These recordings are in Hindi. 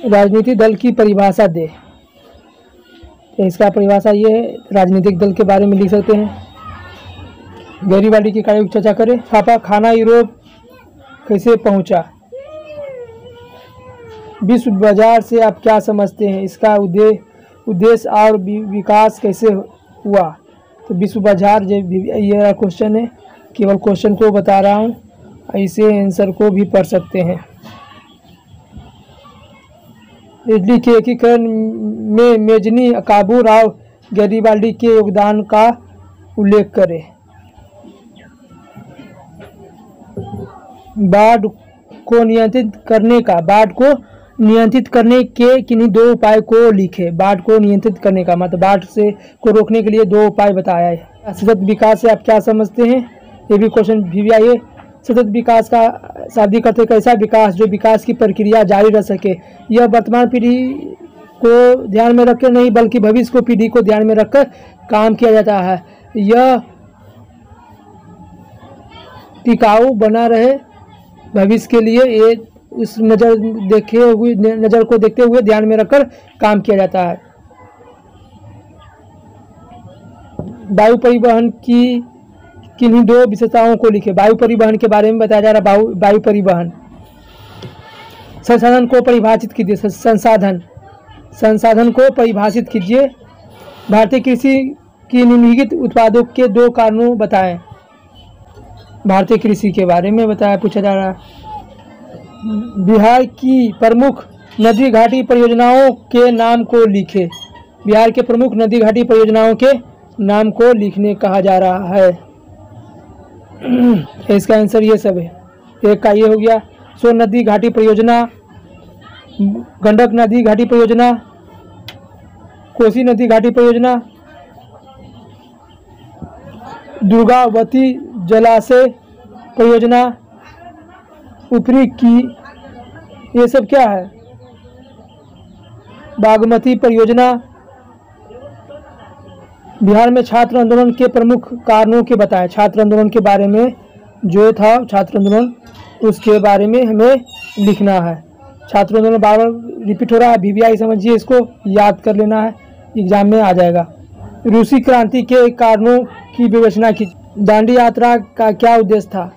राजनीतिक दल की परिभाषा दे। तो इसका परिभाषा ये है, राजनीतिक दल के बारे में लिख सकते हैं। गैरीबाल्डी की कार्य की चर्चा करें। छापा खाना यूरोप कैसे पहुंचा। विश्व बाजार से आप क्या समझते हैं, इसका उद्देश्य और विकास कैसे हुआ। तो विश्व बाजार ये क्वेश्चन है, केवल क्वेश्चन को बता रहा हूँ, ऐसे आंसर को भी पढ़ सकते हैं। इटली के एकीकरण में मेजनी काबू राव गैरीबाल्डी के योगदान का उल्लेख करें। बाढ़ को नियंत्रित करने के किन्हीं 2 उपाय को लिखे। बाढ़ को नियंत्रित करने का मतलब बाढ़ से को रोकने के लिए 2 उपाय बताया है। सतत विकास से आप क्या समझते हैं, ये भी क्वेश्चन भी आइए। सतत विकास का शाब्दिक अर्थ कैसा विकास जो विकास की प्रक्रिया जारी रह सके। यह वर्तमान पीढ़ी को ध्यान में रखकर नहीं बल्कि भविष्य को पीढ़ी को ध्यान में रखकर काम किया जाता है। यह टिकाऊ बना रहे भविष्य के लिए, ये उस नज़र को देखते हुए ध्यान में रखकर काम किया जाता है। वायु परिवहन की किन्हीं 2 विशेषताओं को लिखे। वायु परिवहन के बारे में बताया जा रहा है। वायु परिवहन संसाधन को परिभाषित कीजिए। संसाधन को परिभाषित कीजिए। भारतीय कृषि की निम्नलिखित उत्पादों के 2 कारणों बताएं। भारतीय कृषि के बारे में बताया पूछा जा रहा है। बिहार की प्रमुख नदी घाटी परियोजनाओं के नाम को लिखे। बिहार के प्रमुख नदी घाटी परियोजनाओं के नाम को लिखने कहा जा रहा है। इसका आंसर ये सब है। एक का ये हो गया सोन नदी घाटी परियोजना, गंडक नदी घाटी परियोजना, कोसी नदी घाटी परियोजना, दुर्गावती जलाशय परियोजना, ऊपरी की ये सब क्या है, बागमती परियोजना। बिहार में छात्र आंदोलन के प्रमुख कारणों के बताएं। छात्र आंदोलन के बारे में जो था छात्र आंदोलन उसके बारे में हमें लिखना है। छात्र आंदोलन बार बार रिपीट हो रहा है, VVI समझिए, इसको याद कर लेना है, एग्जाम में आ जाएगा। रूसी क्रांति के कारणों की विवेचना की। दांडी यात्रा का क्या उद्देश्य था।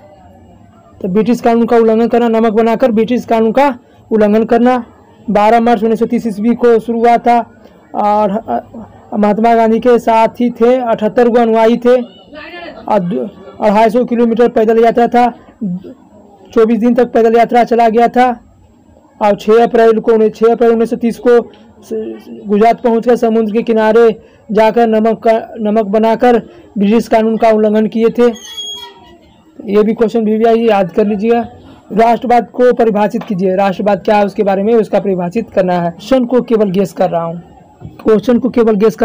तो ब्रिटिश कानून का उल्लंघन करना, नमक बनाकर ब्रिटिश कानून का उल्लंघन करना। 12 मार्च 1930 ईस्वी को शुरू हुआ था और महात्मा गांधी के साथ ही थे। 78 गो अनुयायी थे और 250 किलोमीटर पैदल यात्रा था। 24 दिन तक पैदल यात्रा चला गया था और 6 अप्रैल 1930 को गुजरात पहुंचकर समुद्र के किनारे जाकर नमक बनाकर ब्रिटिश कानून का उल्लंघन किए थे। ये भी क्वेश्चन भी याद कर लीजिएगा। राष्ट्रवाद को परिभाषित कीजिए। राष्ट्रवाद क्या है उसके बारे में उसका परिभाषित करना है। क्वेश्चन को केवल गेस कर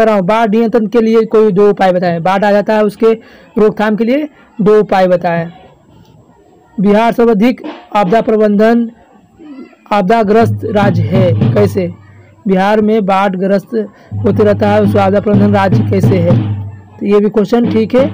रहा हूँ। बाढ़ नियंत्रण के लिए कोई 2 उपाय बताएं। बाढ़ आ जाता है उसके रोकथाम के लिए 2 उपाय बताएं। बिहार सर्वाधिक आपदाग्रस्त राज्य है, कैसे। बिहार में बाढ़ ग्रस्त होते रहता है, उस आपदा प्रबंधन राज्य कैसे है। तो ये भी क्वेश्चन ठीक है।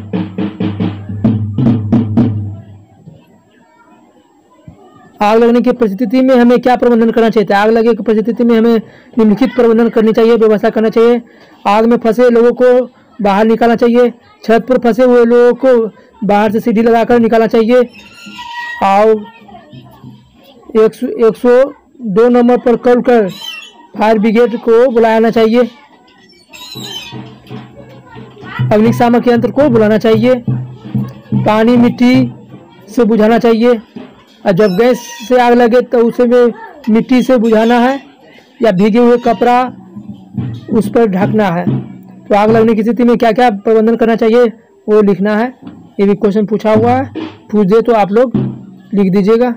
आग लगने की परिस्थिति में हमें क्या प्रबंधन करना चाहिए। आग लगे की परिस्थिति में हमें निम्नलिखित प्रबंधन करनी चाहिए, व्यवस्था करना चाहिए। आग में फंसे लोगों को बाहर निकालना चाहिए। छत पर फंसे हुए लोगों को बाहर से सीढ़ी लगाकर निकालना चाहिए। और 102 नंबर पर कॉल कर फायर ब्रिगेड को बुलाना चाहिए। अग्निशामक यंत्र को बुलाना चाहिए। पानी मिट्टी से बुझाना चाहिए। और जब गैस से आग लगे तो उसे में मिट्टी से बुझाना है या भीगे हुए कपड़ा उस पर ढकना है। तो आग लगने की स्थिति में क्या क्या प्रबंधन करना चाहिए वो लिखना है। ये भी क्वेश्चन पूछा हुआ है, पूछ दे तो आप लोग लिख दीजिएगा।